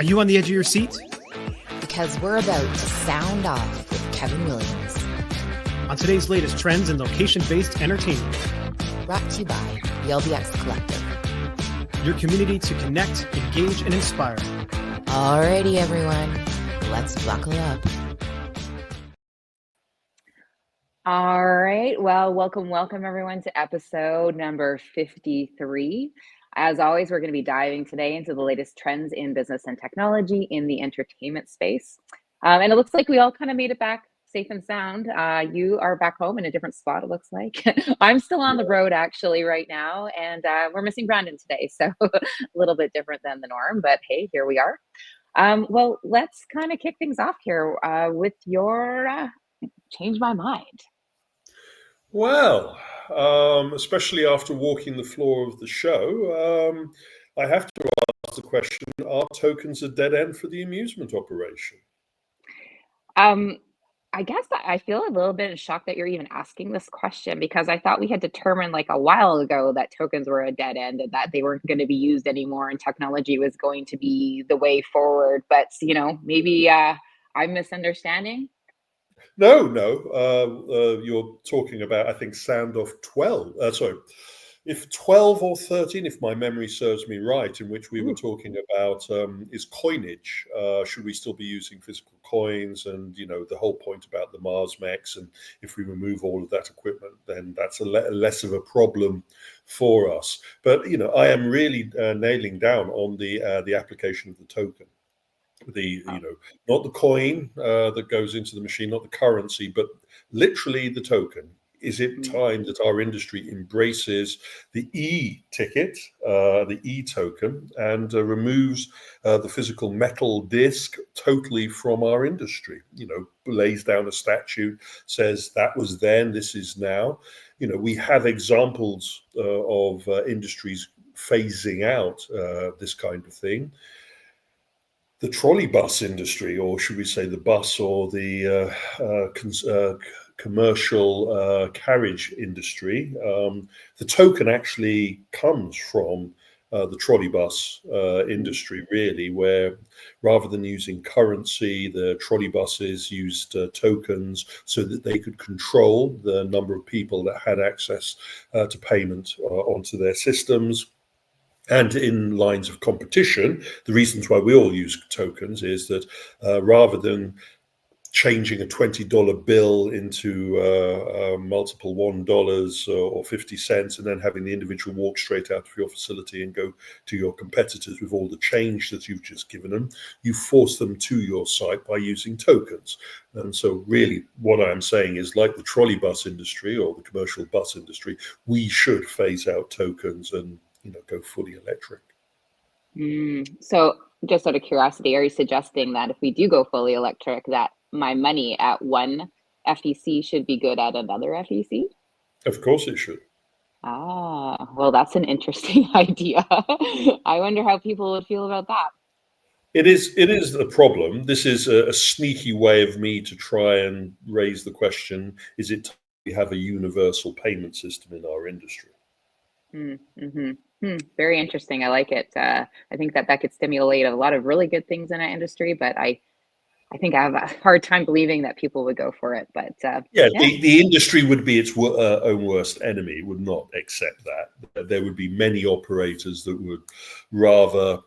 Are you on the edge of your seat? Because we're about to sound off with Kevin Williams. On today's latest trends in location-based entertainment. Brought to you by the LBX Collective. Your community to connect, engage, and inspire. Alrighty, everyone. Let's buckle up. All right. Well, welcome everyone to episode number 53. As always, we're going to be diving today into the latest trends in business and technology in the entertainment space. And it looks like we all kind of made it back safe and sound. You are back home in a different spot, it looks like. I'm still on the road actually right now, and we're missing Brandon today. So a little bit different than the norm, but hey, here we are. Well, let's kind of kick things off here with your change my mind. Well, especially after walking the floor of the show, I have to ask the question, are tokens a dead end for the amusement operation? I guess I feel a little bit shocked that you're even asking this question, because I thought we had determined like a while ago that tokens were a dead end and that they weren't going to be used anymore and technology was going to be the way forward. But, maybe I'm misunderstanding. No, you're talking about, I think, sound off 12. If 12 or 13, if my memory serves me right, in which we were talking about is coinage. Should we still be using physical coins? And, the whole point about the Amusements, and if we remove all of that equipment, then that's less of a problem for us. But, I am really nailing down on the application of the token. Not the coin that goes into the machine, not the currency, but literally the token. Is it time that our industry embraces the e-ticket, the e-token, and removes the physical metal disc totally from our industry? Lays down a statute, says that was then, this is now. We have examples of industries phasing out this kind of thing. The trolley bus industry, or should we say the bus or the commercial carriage industry, the token actually comes from the trolley bus industry, really, where rather than using currency, the trolley buses used tokens so that they could control the number of people that had access to payment onto their systems. And in lines of competition, the reasons why we all use tokens is that rather than changing a $20 bill into multiple $1 or 50 cents and then having the individual walk straight out of your facility and go to your competitors with all the change that you've just given them, you force them to your site by using tokens. And so really what I'm saying is, like the trolley bus industry or the commercial bus industry, we should phase out tokens and go fully electric. So just out of curiosity, are you suggesting that if we do go fully electric, that my money at one FEC should be good at another FEC? Of course it should. Well, that's an interesting idea. I wonder how people would feel about that. It is a problem. This is a sneaky way of me to try and raise the question, is it time we have a universal payment system in our industry? Very interesting. I like it. I think that could stimulate a lot of really good things in our industry, but I think I have a hard time believing that people would go for it. But the industry would be its own worst enemy, would not accept that. There would be many operators that would rather,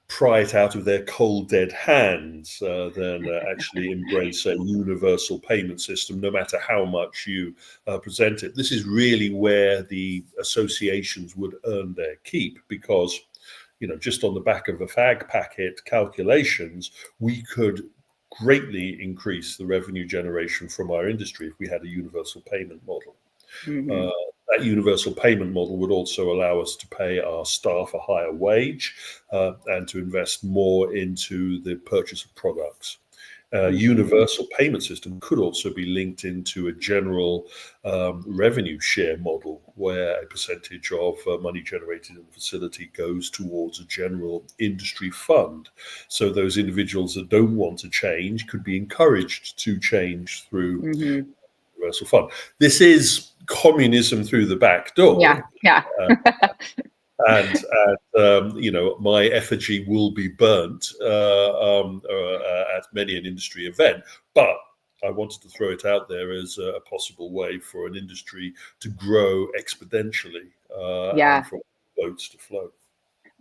pry it out of their cold, dead hands than actually embrace a universal payment system, no matter how much you present it. This is really where the associations would earn their keep, because, just on the back of a fag packet calculations, we could greatly increase the revenue generation from our industry if we had a universal payment model. That universal payment model would also allow us to pay our staff a higher wage and to invest more into the purchase of products. Universal payment system could also be linked into a general revenue share model, where a percentage of money generated in the facility goes towards a general industry fund. So those individuals that don't want to change could be encouraged to change through universal fund. This is communism through the back door. Yeah. and my effigy will be burnt at many an industry event. But I wanted to throw it out there as a possible way for an industry to grow exponentially and for boats to float.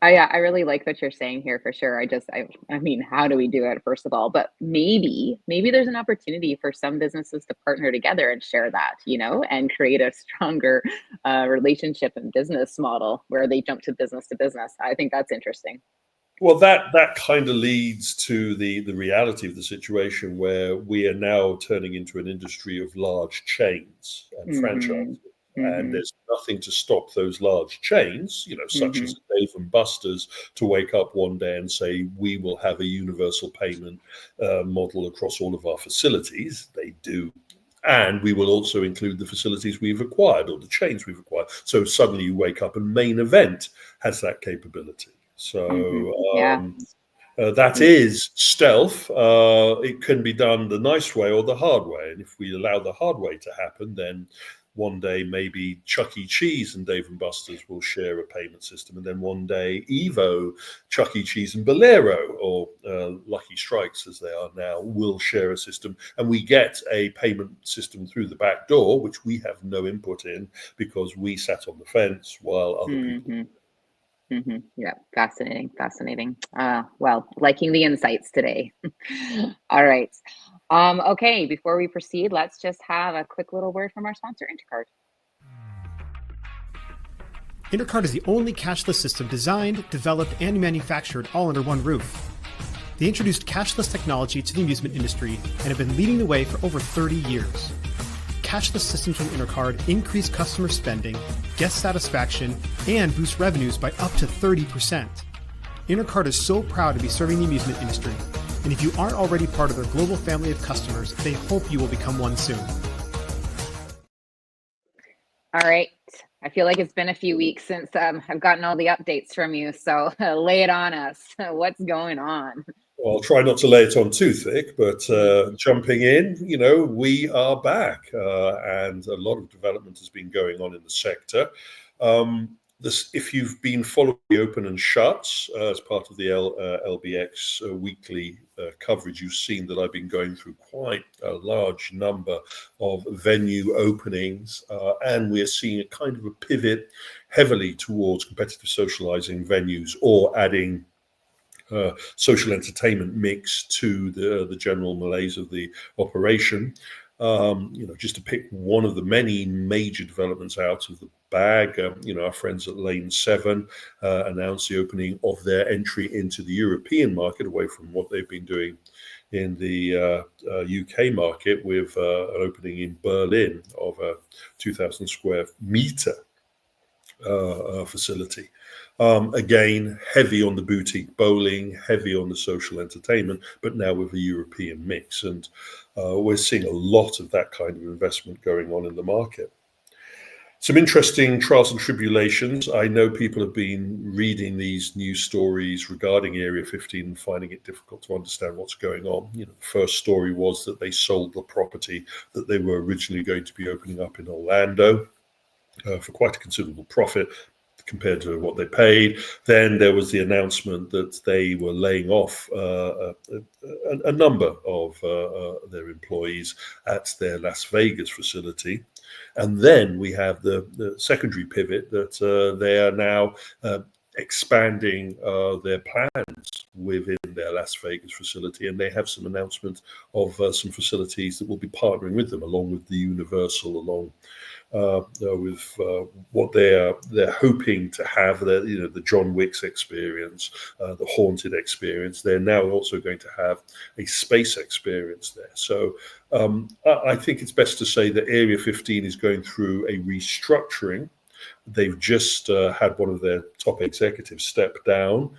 I really like what you're saying here for sure. I mean, how do we do it, first of all? But maybe there's an opportunity for some businesses to partner together and share that, and create a stronger relationship and business model where they jump to business. I think that's interesting. Well, that kind of leads to the reality of the situation where we are now turning into an industry of large chains and franchises. And there's nothing to stop those large chains, such as Dave and Buster's, to wake up one day and say, we will have a universal payment model across all of our facilities. They do. And we will also include the facilities we've acquired or the chains we've acquired. So suddenly you wake up and Main Event has that capability. So that is stealth. It can be done the nice way or the hard way. And if we allow the hard way to happen, then one day maybe Chuck E. Cheese and Dave and Buster's will share a payment system. And then one day Evo, Chuck E. Cheese and Bolero, or Lucky Strikes as they are now, will share a system. And we get a payment system through the back door, which we have no input in because we sat on the fence while other people. Yeah, fascinating. Well, liking the insights today. All right. Okay, before we proceed, let's just have a quick little word from our sponsor, Intercard. Intercard is the only cashless system designed, developed, and manufactured all under one roof. They introduced cashless technology to the amusement industry and have been leading the way for over 30 years. Cashless systems from Intercard increase customer spending, guest satisfaction, and boost revenues by up to 30%. Intercard is so proud to be serving the amusement industry, and if you aren't already part of their global family of customers, they hope you will become one soon. All right. I feel like it's been a few weeks since I've gotten all the updates from you, so lay it on us. What's going on? Well, I'll try not to lay it on too thick, but jumping in, we are back, and a lot of development has been going on in the sector. If you've been following the Open and Shuts as part of the LBX weekly coverage, you've seen that I've been going through quite a large number of venue openings, and we're seeing a kind of a pivot heavily towards competitive socializing venues or adding social entertainment mix to the general malaise of the operation. Just to pick one of the many major developments out of the bag, our friends at Lane 7 announced the opening of their entry into the European market away from what they've been doing in the UK market with an opening in Berlin of a 2,000 square meter facility. Again, heavy on the boutique bowling, heavy on the social entertainment, but now with a European mix. And we're seeing a lot of that kind of investment going on in the market. Some interesting trials and tribulations. I know people have been reading these news stories regarding Area 15 and finding it difficult to understand what's going on. The first story was that they sold the property that they were originally going to be opening up in Orlando for quite a considerable profit compared to what they paid. Then there was the announcement that they were laying off a number of their employees at their Las Vegas facility. And then we have the secondary pivot that they are now expanding their plans within their Las Vegas facility, and they have some announcements of some facilities that will be partnering with them, along with the Universal, along with what they're hoping to have, the John Wick's experience, the Haunted experience. They're now also going to have a space experience there. So I think it's best to say that Area 15 is going through a restructuring. They've just had one of their top executives step down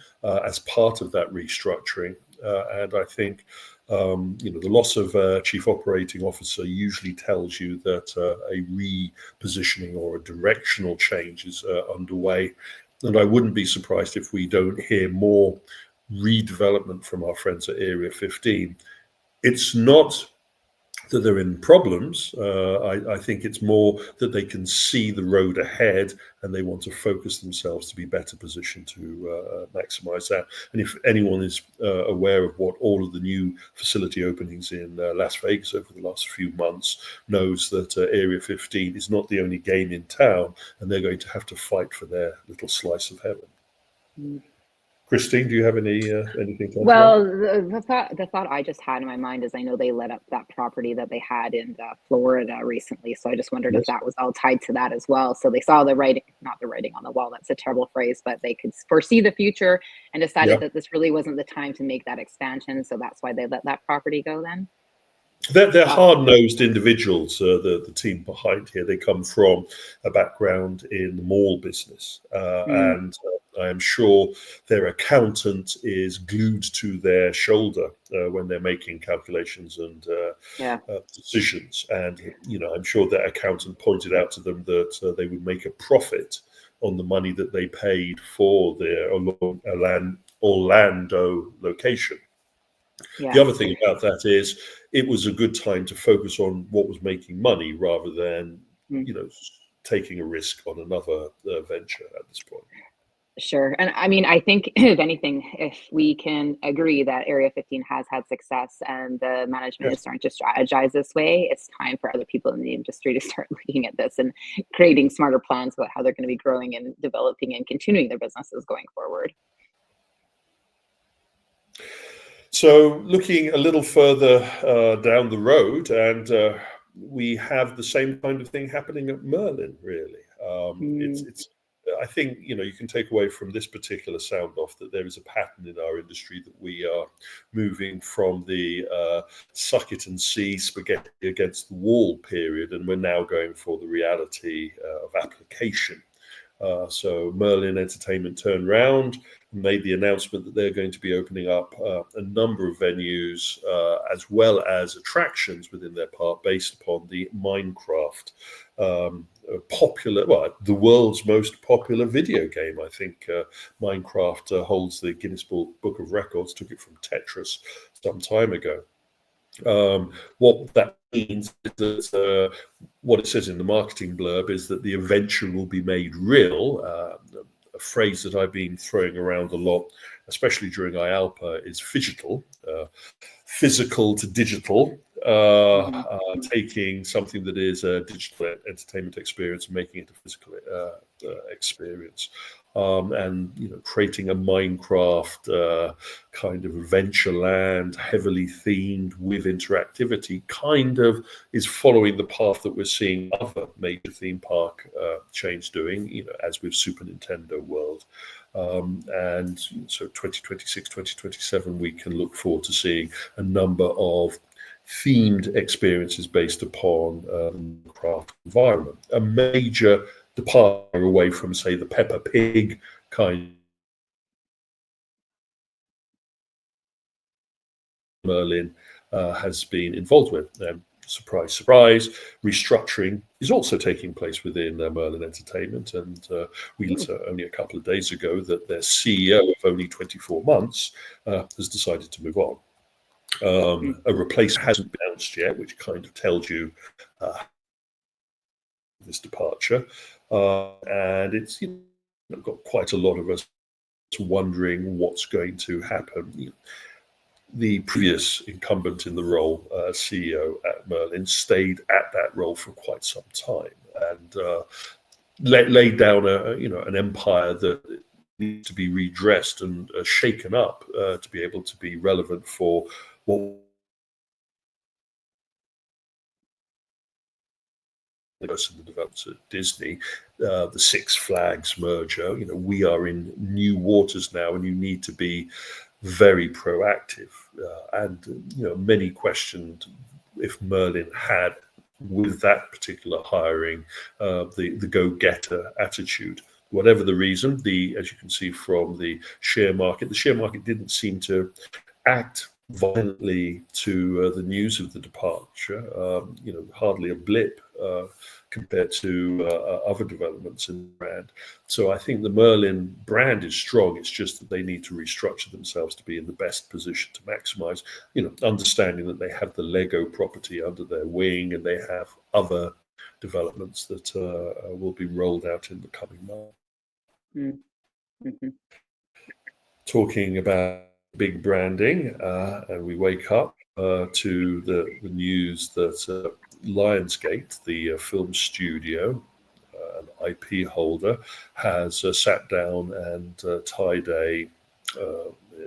as part of that restructuring. And I think the loss of a chief operating officer usually tells you that a repositioning or a directional change is underway. And I wouldn't be surprised if we don't hear more redevelopment from our friends at Area 15. It's not that they're in problems. I think it's more that they can see the road ahead and they want to focus themselves to be better positioned to maximize that. And if anyone is aware of what all of the new facility openings in Las Vegas over the last few months, knows that Area 15 is not the only game in town, and they're going to have to fight for their little slice of heaven. Christine, do you have anything to add? Well, the thought I just had in my mind is I know they let up that property that they had in Florida recently, so I just wondered if that was all tied to that as well. So they saw the writing, not the writing on the wall, that's a terrible phrase, but they could foresee the future and decided that this really wasn't the time to make that expansion, so that's why they let that property go then? They're hard-nosed individuals, the team behind here. They come from a background in the mall business, and I am sure their accountant is glued to their shoulder when they're making calculations and decisions. And I'm sure their accountant pointed out to them that they would make a profit on the money that they paid for their Orlando location. The other thing about that is it was a good time to focus on what was making money rather than, taking a risk on another venture at this point. Sure. And I mean, I think if anything, if we can agree that Area 15 has had success and the management is starting to strategize this way, it's time for other people in the industry to start looking at this and creating smarter plans about how they're going to be growing and developing and continuing their businesses going forward. So looking a little further down the road, and we have the same kind of thing happening at Merlin, really. It's I think, you can take away from this particular sound off that there is a pattern in our industry that we are moving from the suck it and see spaghetti against the wall period, and we're now going for the reality of application. So Merlin Entertainment turned around and made the announcement that they're going to be opening up a number of venues as well as attractions within their park based upon the Minecraft the world's most popular video game. I think Minecraft holds the Guinness Book of Records, took it from Tetris some time ago. What that means is that what it says in the marketing blurb is that the adventure will be made real. A phrase that I've been throwing around a lot, especially during IALPA, is phygital, physical to digital, taking something that is a digital entertainment experience and making it a physical experience. And creating a Minecraft kind of adventure land, heavily themed with interactivity, kind of is following the path that we're seeing other major theme park chains doing, as with Super Nintendo World. And so 2026, 2027, we can look forward to seeing a number of themed experiences based upon the Minecraft environment. A major departure away from, say, the Peppa Pig kind Merlin has been involved with. Surprise, surprise, restructuring is also taking place within Merlin Entertainment. And we learned only a couple of days ago that their CEO of only 24 months has decided to move on. A replacement hasn't been announced yet, which kind of tells you this departure. And it's got quite a lot of us wondering what's going to happen. The previous incumbent in the role, CEO at Merlin, stayed at that role for quite some time and laid down an empire that needs to be redressed and shaken up to be able to be relevant for what the developments at Disney, the Six Flags merger. We are in new waters now, and you need to be very proactive. And many questioned if Merlin had, with that particular hiring, the go-getter attitude. Whatever the reason, as you can see from the share market didn't seem to act violently to the news of the departure. Hardly a blip compared to other developments in the brand. So I think the Merlin brand is strong. It's just that they need to restructure themselves to be in the best position to maximize, understanding that they have the Lego property under their wing and they have other developments that will be rolled out in the coming months. Mm-hmm. Talking about big branding, and we wake up to the news that Lionsgate, the film studio, an IP holder, has sat down and tied a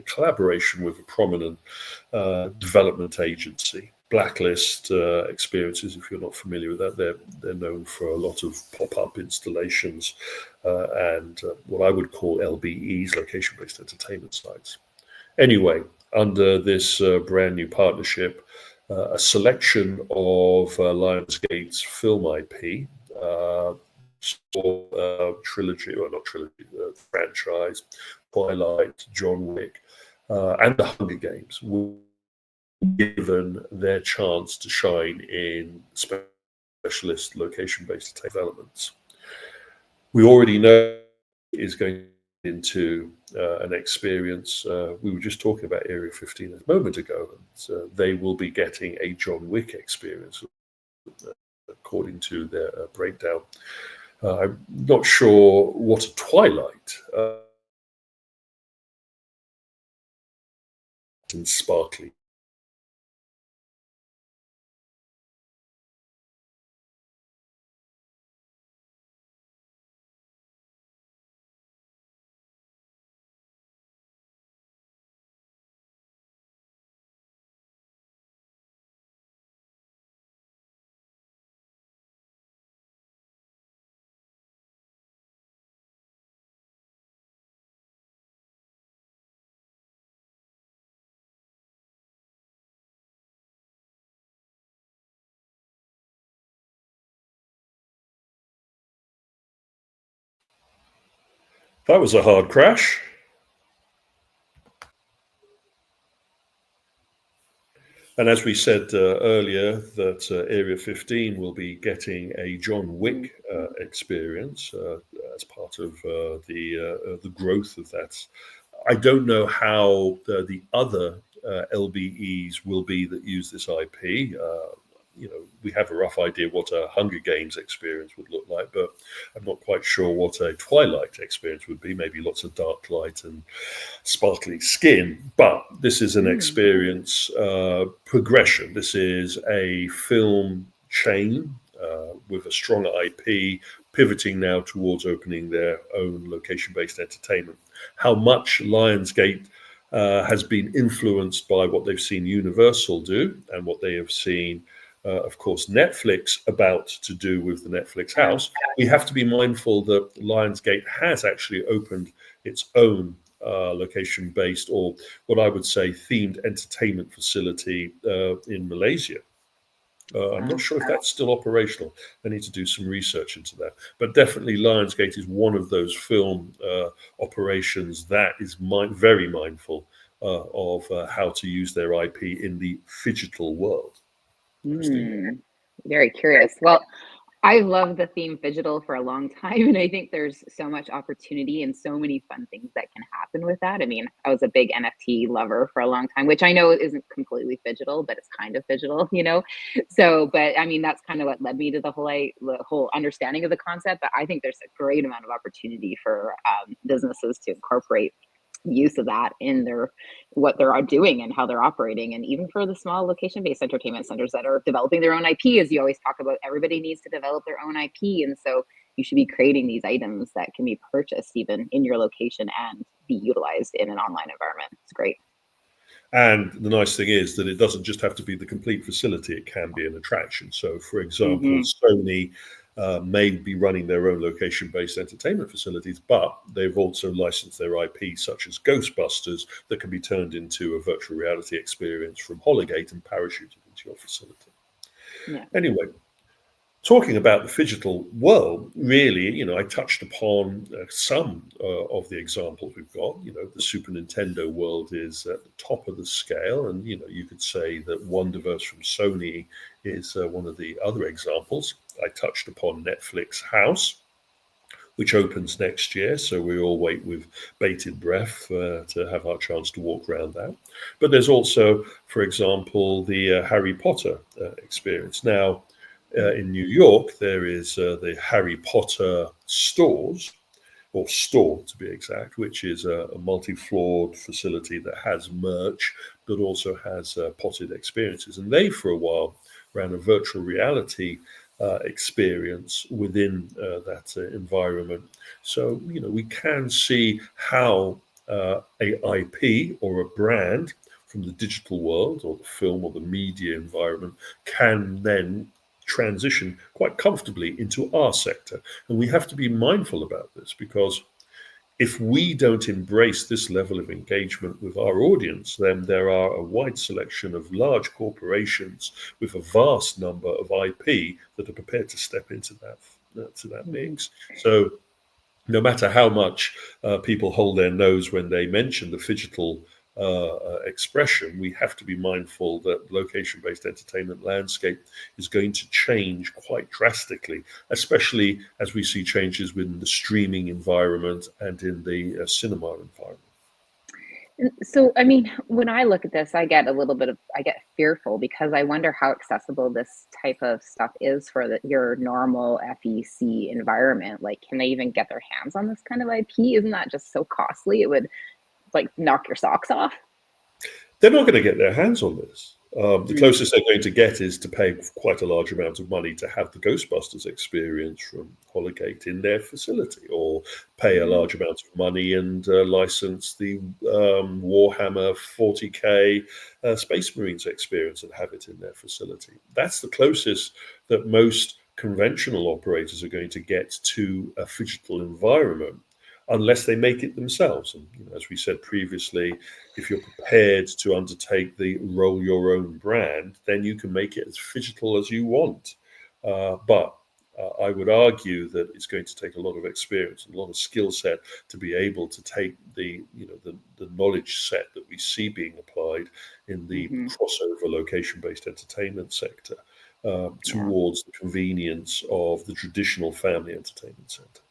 collaboration with a prominent development agency. Blacklist Experiences, if you're not familiar with that, they're known for a lot of pop-up installations and what I would call LBEs, location-based entertainment sites. Anyway, under this brand new partnership, a selection of Lionsgate's film IP, trilogy, or not trilogy, franchise, Twilight, John Wick, and the Hunger Games will be given their chance to shine in specialist location-based developments. We already know is going into an experience. We were just talking about Area 15 a moment ago. So they will be getting a John Wick experience, according to their breakdown. I'm not sure what a Twilight and sparkly. That was a hard crash. And as we said earlier, that Area 15 will be getting a John Wick experience as part of the growth of that. I don't know how the other LBEs will be that use this IP. We have a rough idea what a Hunger Games experience would look like, but I'm not quite sure what a Twilight experience would be. Maybe lots of dark light and sparkly skin, but this is an experience progression. This is a film chain with a strong IP, pivoting now towards opening their own location-based entertainment. How much Lionsgate has been influenced by what they've seen Universal do and what they have seen of course, Netflix about to do with the Netflix house. We have to be mindful that Lionsgate has actually opened its own location-based, or what I would say themed entertainment facility in Malaysia. I'm not sure if that's still operational. I need to do some research into that. But definitely Lionsgate is one of those film operations that is very mindful of how to use their IP in the phygital world. Very curious. Well, I've loved the theme phygital for a long time, and I think there's so much opportunity and so many fun things that can happen with that. I mean, I was a big NFT lover for a long time, which I know isn't completely phygital, but it's kind of phygital, So, but I mean, that's kind of what led me to the whole understanding of the concept. But I think there's a great amount of opportunity for businesses to incorporate use of that in what they're doing and how they're operating, and even for the small location-based entertainment centers that are developing their own IP. As you always talk about, everybody needs to develop their own IP, and so you should be creating these items that can be purchased even in your location and be utilized in an online environment. It's great. And the nice thing is that it doesn't just have to be the complete facility, it can be an attraction. So for example, Sony may be running their own location-based entertainment facilities, but they've also licensed their IP, such as Ghostbusters, that can be turned into a virtual reality experience from Holygate and parachuted into your facility. Yeah. Anyway, talking about the phygital world, really, I touched upon some of the examples we've got. The Super Nintendo world is at the top of the scale, and you could say that Wonderverse from Sony is one of the other examples. I touched upon Netflix House, which opens next year. So we all wait with bated breath to have our chance to walk around that. But there's also, for example, the Harry Potter experience. Now, in New York, there is the Harry Potter stores, or store to be exact, which is a multi-floored facility that has merch, but also has potted experiences. And they, for a while, ran a virtual reality experience within that environment. So, we can see how a IP or a brand from the digital world or the film or the media environment can then transition quite comfortably into our sector. And we have to be mindful about this, because if we don't embrace this level of engagement with our audience, then there are a wide selection of large corporations with a vast number of IP that are prepared to step into that mix. So no matter how much people hold their nose when they mention the phygital expression, we have to be mindful that location-based entertainment landscape is going to change quite drastically, especially as we see changes within the streaming environment and in the cinema environment. So, I mean, when I look at this, I get fearful, because I wonder how accessible this type of stuff is for your normal FEC environment. Like, can they even get their hands on this kind of IP? Isn't that just so costly? It would knock your socks off. They're not going to get their hands on this. The closest they're going to get is to pay quite a large amount of money to have the Ghostbusters experience from Holligate in their facility, or pay a large amount of money and license the Warhammer 40K Space Marines experience and have it in their facility. That's the closest that most conventional operators are going to get to a phygital environment, unless they make it themselves. And as we said previously, if you're prepared to undertake the roll your own brand, then you can make it as phygital as you want. But I would argue that it's going to take a lot of experience and a lot of skill set to be able to take the knowledge set that we see being applied in the crossover location-based entertainment sector towards the convenience of the traditional family entertainment center.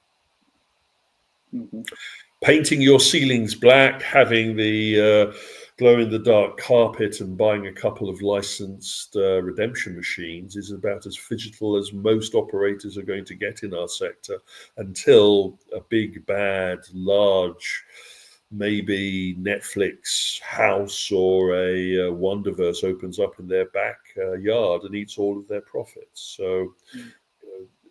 Painting your ceilings black, having the glow-in-the-dark carpet, and buying a couple of licensed redemption machines is about as phygital as most operators are going to get in our sector, until a big, bad, large, maybe Netflix House or a Wonderverse opens up in their backyard and eats all of their profits. So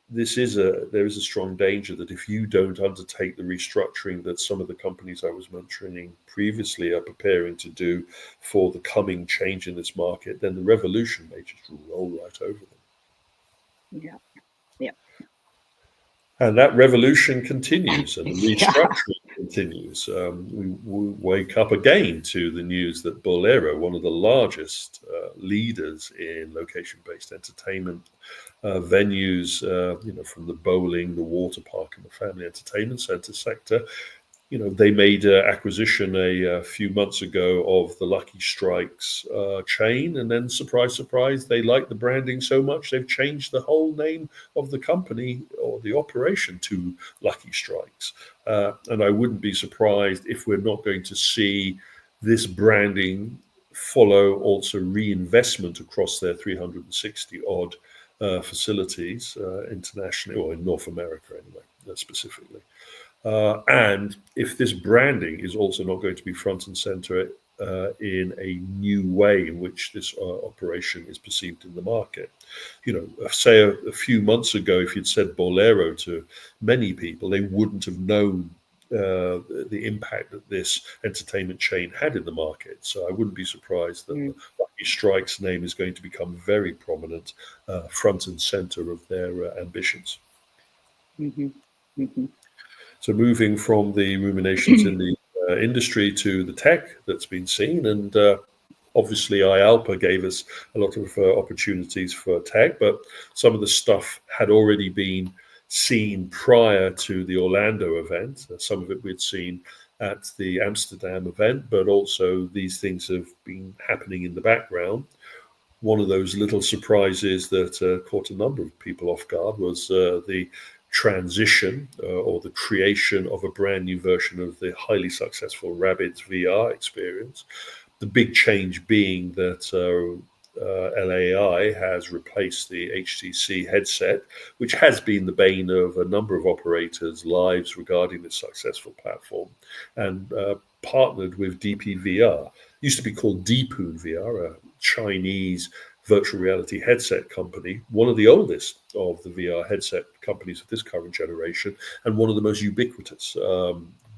there is a strong danger that if you don't undertake the restructuring that some of the companies I was mentioning previously are preparing to do for the coming change in this market, then the revolution may just roll right over them. Yeah. And that revolution continues, and the restructuring continues. We wake up again to the news that Bolero, one of the largest leaders in location-based entertainment venues, from the bowling, the water park, and the family entertainment center sector, they made an acquisition a few months ago of the Lucky Strikes chain, and then surprise, surprise, they like the branding so much they've changed the whole name of the company or the operation to Lucky Strikes. And I wouldn't be surprised if we're not going to see this branding follow also reinvestment across their 360 odd facilities internationally, or in North America anyway, specifically. And if this branding is also not going to be front and center in a new way in which this operation is perceived in the market. Say a few months ago, if you'd said Bolero to many people, they wouldn't have known the impact that this entertainment chain had in the market. So I wouldn't be surprised that the Lucky Strikes name is going to become very prominent, front and center of their ambitions. So moving from the ruminations in the industry to the tech that's been seen, and obviously IALPA gave us a lot of opportunities for tech, but some of the stuff had already been seen prior to the Orlando event. Some of it we'd seen at the Amsterdam event, but also these things have been happening in the background. one of those little surprises that caught a number of people off guard was the transition or the creation of a brand new version of the highly successful Rabbids VR experience. The big change being that LAI has replaced the HTC headset, which has been the bane of a number of operators' lives regarding this successful platform, and partnered with DPVR. Used to be called Deepun VR, a Chinese virtual reality headset company, one of the oldest of the VR headset companies of this current generation, and one of the most ubiquitous.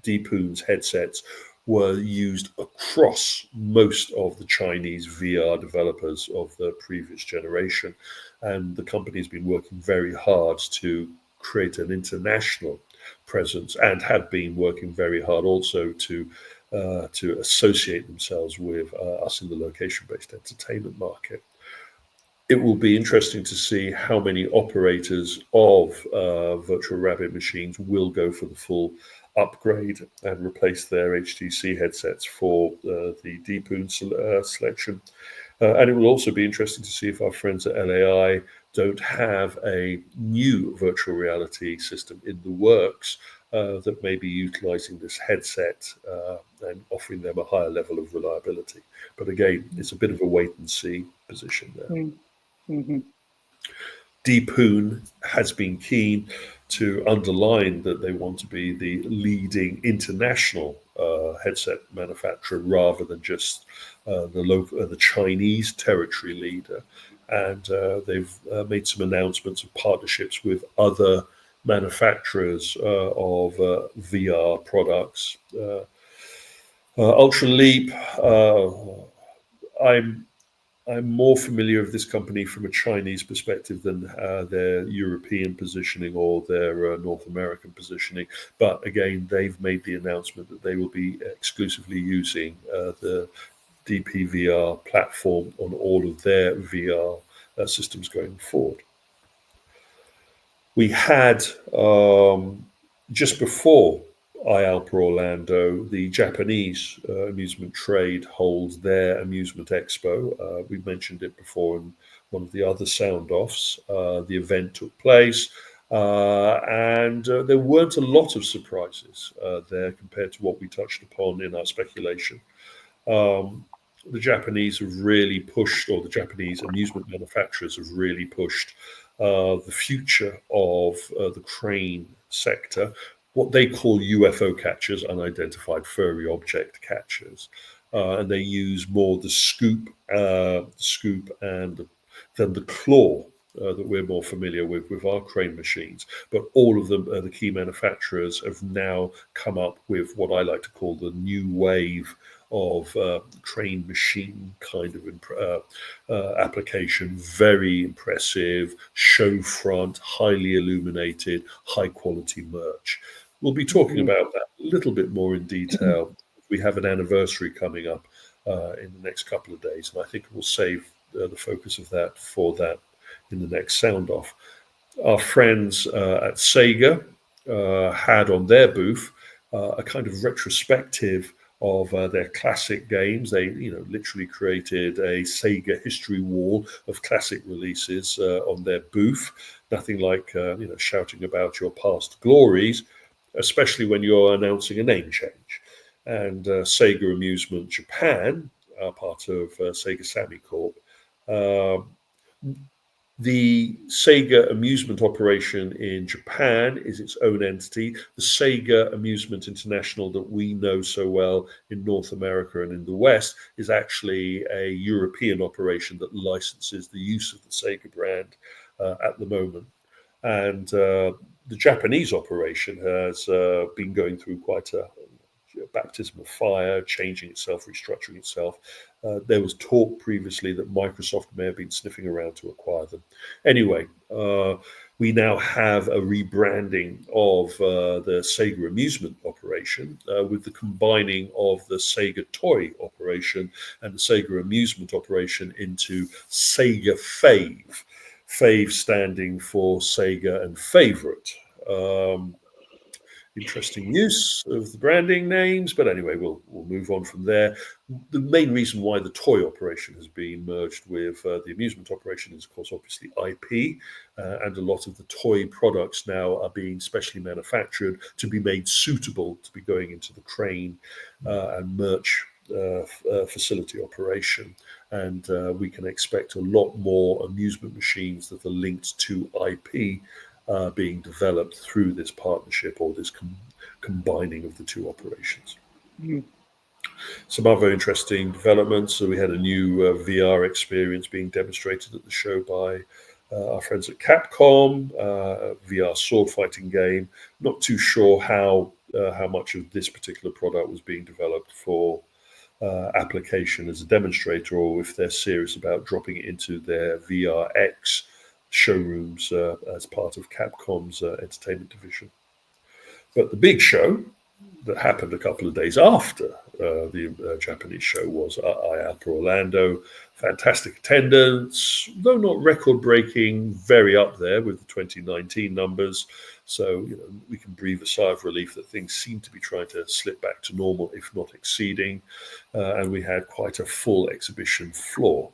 Deepun's headsets were used across most of the Chinese VR developers of the previous generation. And the company has been working very hard to create an international presence, and have been working very hard also to associate themselves with us in the location-based entertainment market. It will be interesting to see how many operators of virtual rabbit machines will go for the full upgrade and replace their HTC headsets for the Deepun selection. And it will also be interesting to see if our friends at LAI don't have a new virtual reality system in the works that may be utilizing this headset and offering them a higher level of reliability. But again, it's a bit of a wait and see position there. Mm-hmm. Deepun has been keen to underline that they want to be the leading international headset manufacturer rather than just the Chinese territory leader. And they've made some announcements of partnerships with other manufacturers of VR products. Ultraleap, I'm more familiar with this company from a Chinese perspective than their European positioning or their North American positioning. But again, they've made the announcement that they will be exclusively using the DPVR platform on all of their VR systems going forward. We had, just before IALPA Orlando, the Japanese amusement trade holds their amusement expo. We mentioned it before in one of the other sound offs. The event took place, and there weren't a lot of surprises there compared to what we touched upon in our speculation. The Japanese have really pushed, or the Japanese amusement manufacturers have really pushed the future of the crane sector, what they call UFO catchers, unidentified furry object catchers, and they use more the scoop and than the claw that we're more familiar with our crane machines. But all of them, the key manufacturers, have now come up with what I like to call the new wave of crane machine kind of application. Very impressive, show front, highly illuminated, high quality merch. We'll be talking about that a little bit more in detail. We have an anniversary coming up in the next couple of days, and I think we'll save the focus of that for that in the next sound off. Our friends at Sega had on their booth a kind of retrospective of their classic games. They, literally created a Sega history wall of classic releases on their booth. Nothing like shouting about your past glories, especially when you're announcing a name change. And Sega Amusement Japan, part of Sega Sammy Corp, the Sega Amusement operation in Japan is its own entity. The Sega Amusement International that we know so well in North America and in the West is actually a European operation that licenses the use of the Sega brand at the moment. And the Japanese operation has been going through quite a baptism of fire, changing itself, restructuring itself. There was talk previously that Microsoft may have been sniffing around to acquire them. Anyway, we now have a rebranding of the Sega Amusement operation with the combining of the Sega Toy operation and the Sega Amusement operation into Sega Fave. Fave standing for Sega and Favorite. interesting use of the branding names. But anyway, we'll move on from there. The main reason why the toy operation has been merged with the amusement operation is, of course, obviously IP, and a lot of the toy products now are being specially manufactured to be made suitable to be going into the crane and merch facility operation. And we can expect a lot more amusement machines that are linked to IP being developed through this partnership or this combining of the two operations. Mhm. Some other interesting developments. So we had a new VR experience being demonstrated at the show by our friends at Capcom, VR sword fighting game. Not too sure how much of this particular product was being developed for application as a demonstrator, or if they're serious about dropping it into their VRX showrooms as part of Capcom's entertainment division. But the big show that happened a couple of days after the Japanese show was IALPA Orlando. Fantastic attendance, though not record-breaking, very up there with the 2019 numbers. So we can breathe a sigh of relief that things seem to be trying to slip back to normal, if not exceeding. And we had quite a full exhibition floor.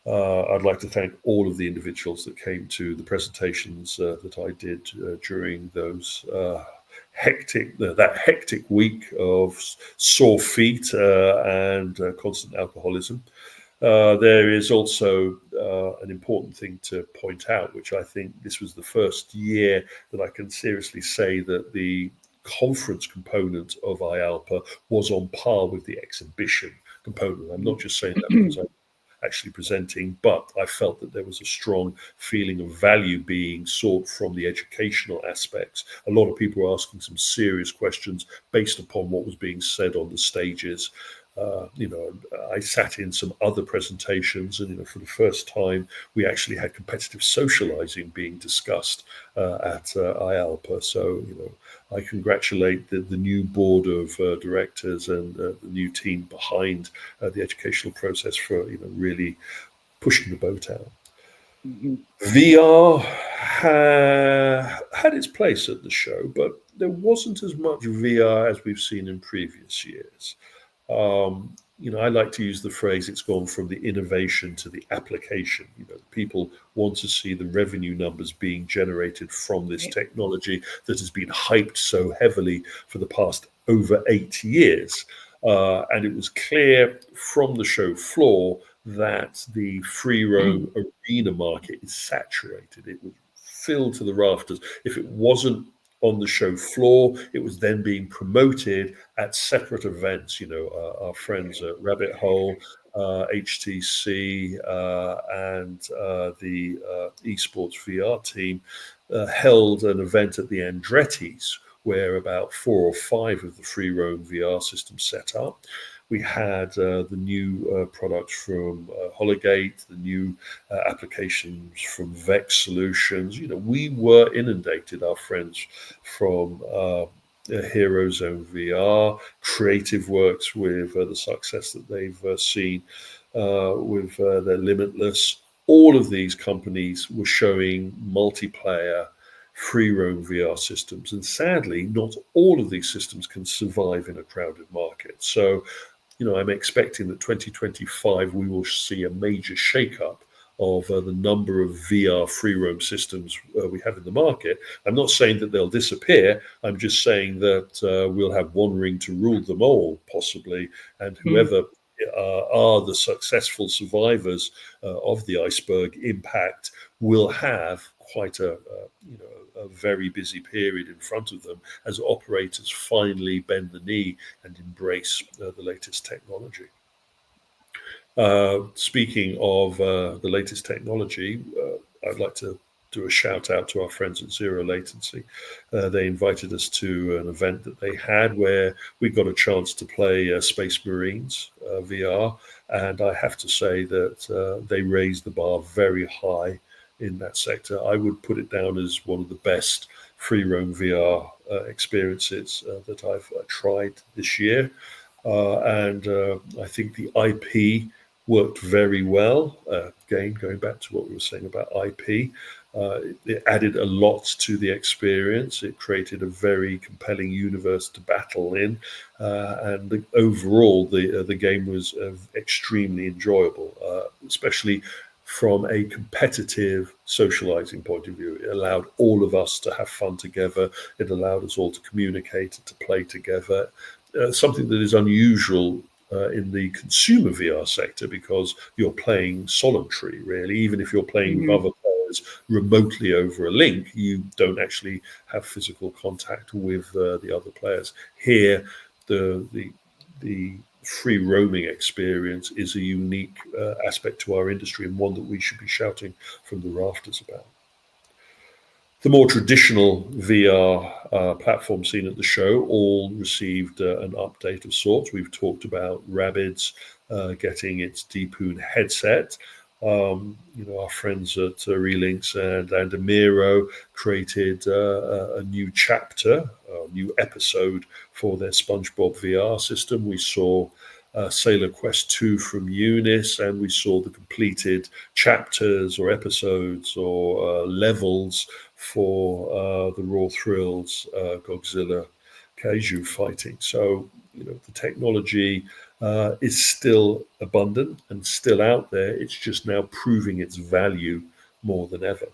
I'd like to thank all of the individuals that came to the presentations that I did during those that hectic week of sore feet and constant alcoholism. There is also an important thing to point out, which I think this was the first year that I can seriously say that the conference component of IALPA was on par with the exhibition component. I'm not just saying that because I'm actually presenting, but I felt that there was a strong feeling of value being sought from the educational aspects. A lot of people were asking some serious questions based upon what was being said on the stages. I sat in some other presentations, and for the first time, we actually had competitive socializing being discussed at IALPA. So, I congratulate the new board of directors and the new team behind the educational process for really pushing the boat out. Mm-hmm. VR had its place at the show, but there wasn't as much VR as we've seen in previous years. I like to use the phrase, it's gone from the innovation to the application. People want to see the revenue numbers being generated from this technology that has been hyped so heavily for the past over 8 years. And it was clear from the show floor that the free roam arena market is saturated. It was filled to the rafters. If it wasn't on the show floor, it was then being promoted at separate events. Our friends at Rabbit Hole, HTC, and the esports VR team held an event at the Andretti's, where about 4 or 5 of the free roam VR systems set up. We had the new products from Hologate, the new applications from Vex Solutions. We were inundated, our friends from Hero Zone VR, Creative Works with the success that they've seen with their Limitless. All of these companies were showing multiplayer free roam VR systems. And sadly, not all of these systems can survive in a crowded market. So, I'm expecting that 2025, we will see a major shakeup of the number of VR free roam systems we have in the market. I'm not saying that they'll disappear. I'm just saying that we'll have one ring to rule them all, possibly. And whoever are the successful survivors of the iceberg impact will have quite a very busy period in front of them as operators finally bend the knee and embrace the latest technology. Speaking of the latest technology, I'd like to do a shout out to our friends at Zero Latency. They invited us to an event that they had where we got a chance to play Space Marines VR. And I have to say that they raised the bar very high in that sector. I would put it down as one of the best free roam VR experiences that I've tried this year. And I think the IP worked very well. Again, going back to what we were saying about IP, It added a lot to the experience. It created a very compelling universe to battle in, and overall, the game was extremely enjoyable, especially from a competitive socializing point of view. It allowed all of us to have fun together. It allowed us all to communicate and to play together. Something that is unusual in the consumer VR sector, because you're playing solitary, really. Even if you're playing with other players remotely over a link, you don't actually have physical contact with the other players. Here, the free roaming experience is a unique aspect to our industry, and one that we should be shouting from the rafters about. The more traditional VR platforms seen at the show all received an update of sorts. We've talked about Rabbids getting its Deepoon headset. Our friends at Relinks and Amiro created a new chapter, a new episode for their SpongeBob VR system. We saw Sailor Quest 2 from Unis, and we saw the completed chapters or episodes or levels for the Raw Thrills Godzilla Kaiju fighting. So, the technology is still abundant and still out there. It's just now proving its value more than ever.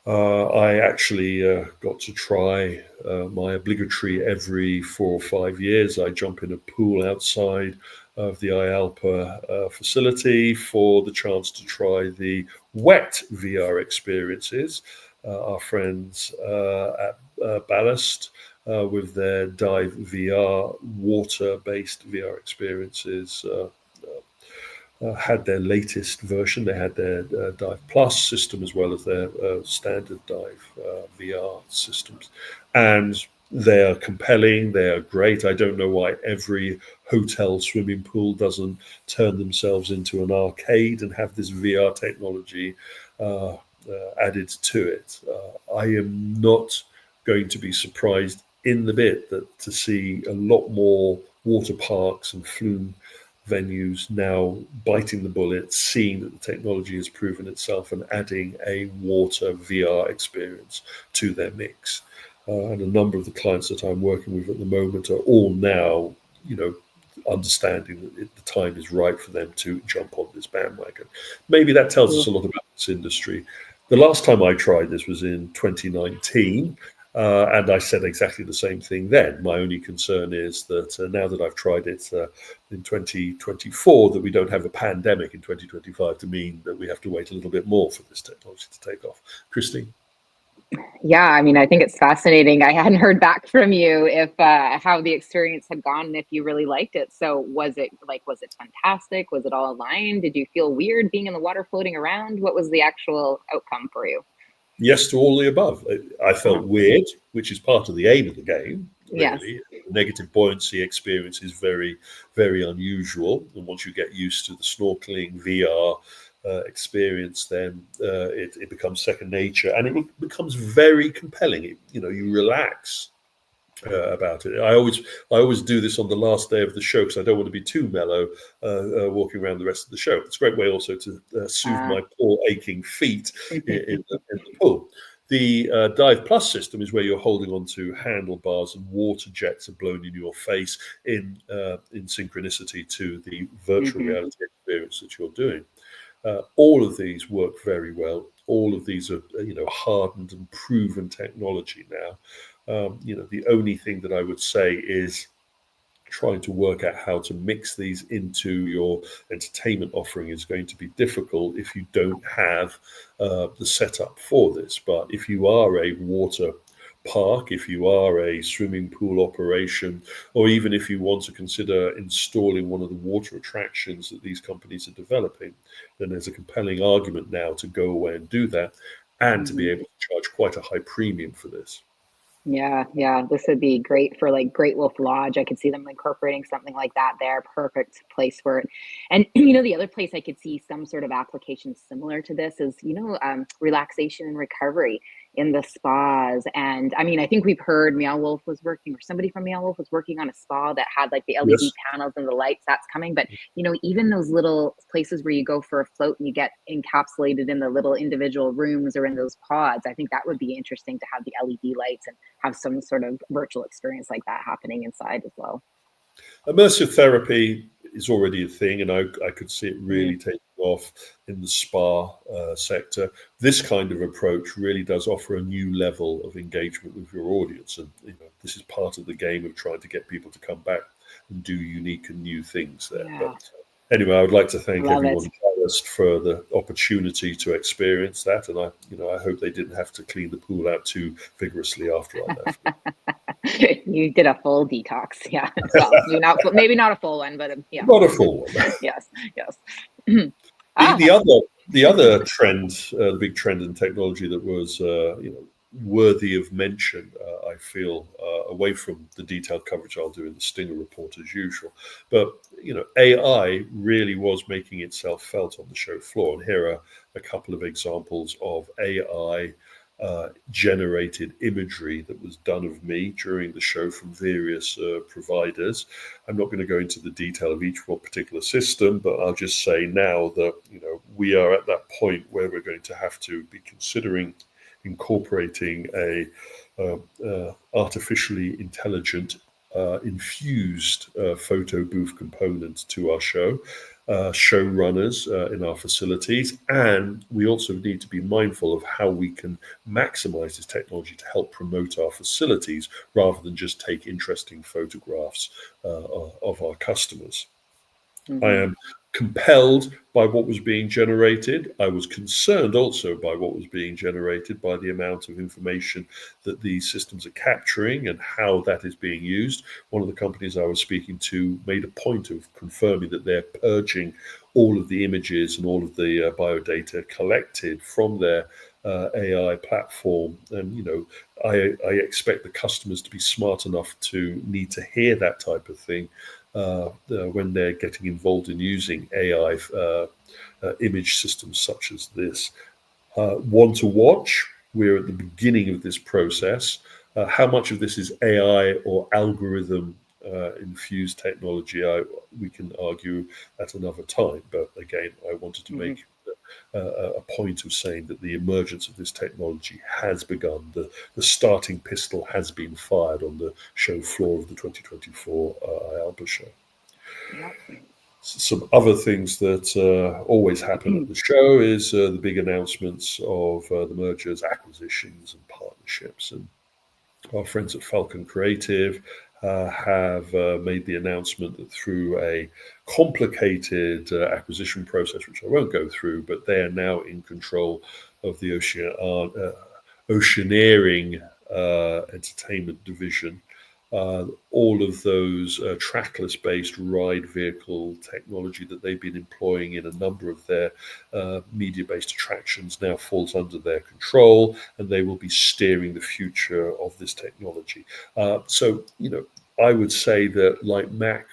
I actually got to try my obligatory every 4 or 5 years. I jump in a pool outside of the IALPA facility for the chance to try the wet VR experiences. Our friends at Ballast with their Dive VR water-based VR experiences had their latest version. They had their Dive Plus system as well as their standard Dive VR systems. And they are compelling. They are great. I don't know why every hotel swimming pool doesn't turn themselves into an arcade and have this VR technology added to it. I am not going to be surprised in the bit that to see a lot more water parks and flume venues now biting the bullet, seeing that the technology has proven itself and adding a water VR experience to their mix. And a number of the clients that I'm working with at the moment are all now, understanding that the time is right for them to jump on this bandwagon. Maybe that tells us a lot about this industry. The last time I tried this was in 2019. And I said exactly the same thing then. My only concern is that now that I've tried it in 2024, that we don't have a pandemic in 2025 to mean that we have to wait a little bit more for this technology to take off. Christine? Yeah, I mean, I think it's fascinating. I hadn't heard back from you if how the experience had gone and if you really liked it. So was it fantastic? Was it all aligned? Did you feel weird being in the water floating around? What was the actual outcome for you? Yes to all the above. I felt weird, which is part of the aim of the game, really. Yes. Negative buoyancy experience is very, very unusual. And once you get used to the snorkeling VR experience, then it becomes second nature, and it becomes very compelling. You relax about it. I always do this on the last day of the show because I don't want to be too mellow walking around the rest of the show. It's a great way also to soothe my poor aching feet in the pool. The Dive Plus system is where you're holding onto handlebars and water jets are blown in your face in synchronicity to the virtual reality experience that you're doing. All of these work very well. All of these are hardened and proven technology now. The only thing that I would say is trying to work out how to mix these into your entertainment offering is going to be difficult if you don't have the setup for this. But if you are a water park, if you are a swimming pool operation, or even if you want to consider installing one of the water attractions that these companies are developing, then there's a compelling argument now to go away and do that and to be able to charge quite a high premium for this. Yeah, this would be great for like Great Wolf Lodge. I could see them incorporating something like that there. Perfect place for it. And the other place I could see some sort of application similar to this is relaxation and recovery. in the spas. And I mean, I think we've heard Meow Wolf was working, or somebody from Meow Wolf was working on a spa that had like the LED Yes. panels and the lights. That's coming. But even those little places where you go for a float and you get encapsulated in the little individual rooms or in those pods, I think that would be interesting to have the LED lights and have some sort of virtual experience like that happening inside as well. Immersive therapy is already a thing, and I could see it really taking off in the spa sector. This kind of approach really does offer a new level of engagement with your audience, and this is part of the game of trying to get people to come back and do unique and new things there. Yeah. But anyway, I would like to thank Love everyone it. for the opportunity to experience that, and I hope they didn't have to clean the pool out too vigorously after I left. You did a full detox. Yeah. Well, maybe not a full one, but yeah. Not a full one. Yes. The other trend, the big trend in technology that was worthy of mention, I feel, away from the detailed coverage I'll do in the Stinger report as usual, but AI really was making itself felt on the show floor, and here are a couple of examples of AI generated imagery that was done of me during the show from various providers. I'm not going to go into the detail of each one particular system, but I'll just say now that we are at that point where we're going to have to be considering incorporating a artificially intelligent infused photo booth component to our show. Showrunners in our facilities, and we also need to be mindful of how we can maximize this technology to help promote our facilities rather than just take interesting photographs of our customers. I am compelled by what was being generated. I was concerned also by what was being generated, by the amount of information that these systems are capturing and how that is being used. One of the companies I was speaking to made a point of confirming that they're purging all of the images and all of the biodata collected from their AI platform. And, I expect the customers to be smart enough to need to hear that type of thing when they're getting involved in using AI image systems such as this. One to watch. We're at the beginning of this process. How much of this is AI or algorithm infused technology? We can argue at another time. But again, I wanted to make a point of saying that the emergence of this technology has begun. The starting pistol has been fired on the show floor of the 2024 IALBA show. Yep. Some other things that always happen at the show is the big announcements of the mergers, acquisitions, and partnerships. And our friends at Falcon Creative have made the announcement that through a complicated acquisition process, which I won't go through, but they are now in control of the Oceaneering Entertainment division. All of those trackless-based ride vehicle technology that they've been employing in a number of their media-based attractions now falls under their control, and they will be steering the future of this technology. So, I would say that like Mac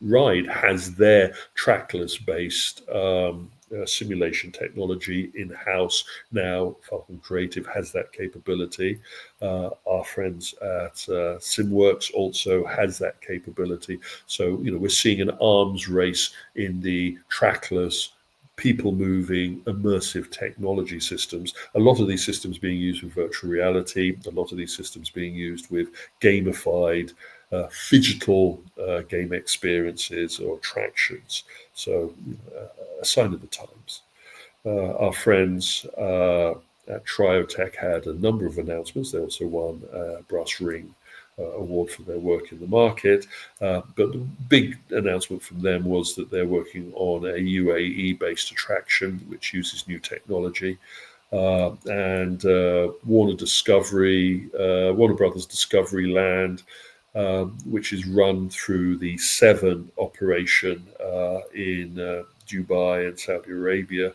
Ride has their trackless-based simulation technology in-house now. Falcon Creative has that capability. Our friends at SimWorks also has that capability. So, we're seeing an arms race in the trackless, people-moving, immersive technology systems. A lot of these systems being used with virtual reality, a lot of these systems being used with gamified, phygital game experiences or attractions. So, a sign of the times. Our friends at Triotech had a number of announcements. They also won a Brass Ring award for their work in the market. But the big announcement from them was that they're working on a UAE-based attraction which uses new technology. And Warner Brothers Discovery Land, which is run through the Seven operation in Dubai and Saudi Arabia.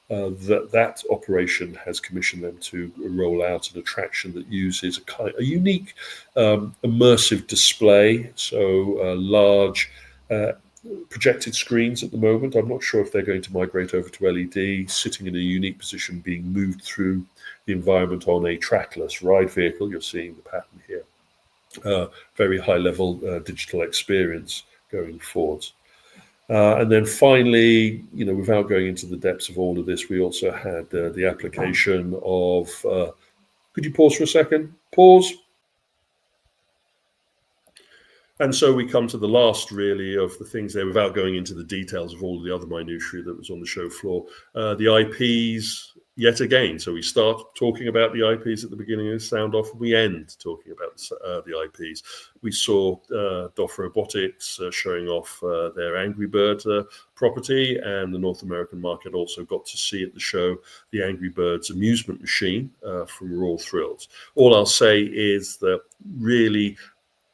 That operation has commissioned them to roll out an attraction that uses a unique immersive display, so large projected screens at the moment. I'm not sure if they're going to migrate over to LED, sitting in a unique position, being moved through the environment on a trackless ride vehicle. You're seeing the pattern here. Very high level digital experience going forwards. And then finally, without going into the depths of all of this, we also had the application of, could you pause for a second? Pause. And so we come to the last, really, of the things there, without going into the details of all of the other minutiae that was on the show floor. The IPs, yet again. So we start talking about the IPs at the beginning of the sound off. We end talking about the IPs. We saw DOF Robotics showing off their Angry Bird property, and the North American market also got to see at the show the Angry Birds amusement machine from Raw Thrills. All I'll say is that really,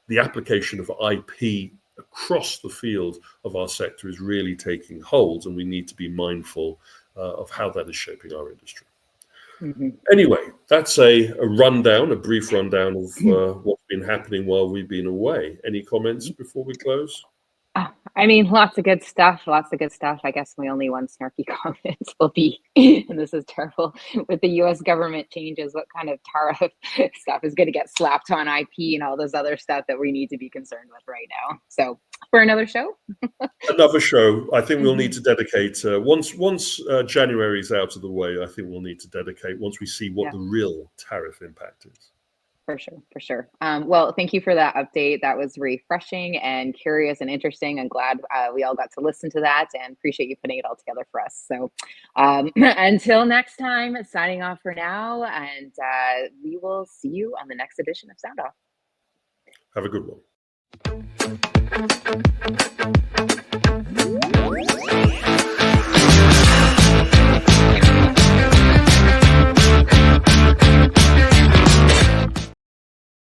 the application of IP across the field of our sector is really taking hold, and we need to be mindful of how that is shaping our industry. Mm-hmm. Anyway, that's a brief rundown of what's been happening while we've been away. Any comments before we close? I mean, lots of good stuff. I guess my only one snarky comment will be, and this is terrible, with the US government changes, what kind of tariff stuff is going to get slapped on IP and all this other stuff that we need to be concerned with right now. So for another show? Another show. I think we'll need to dedicate, once January is out of the way, I think we'll need to dedicate, once we see what the real tariff impact is. For sure. Well, thank you for that update. That was refreshing and curious and interesting. I'm glad we all got to listen to that, and appreciate you putting it all together for us. So until next time, signing off for now, and we will see you on the next edition of Sound Off. Have a good one.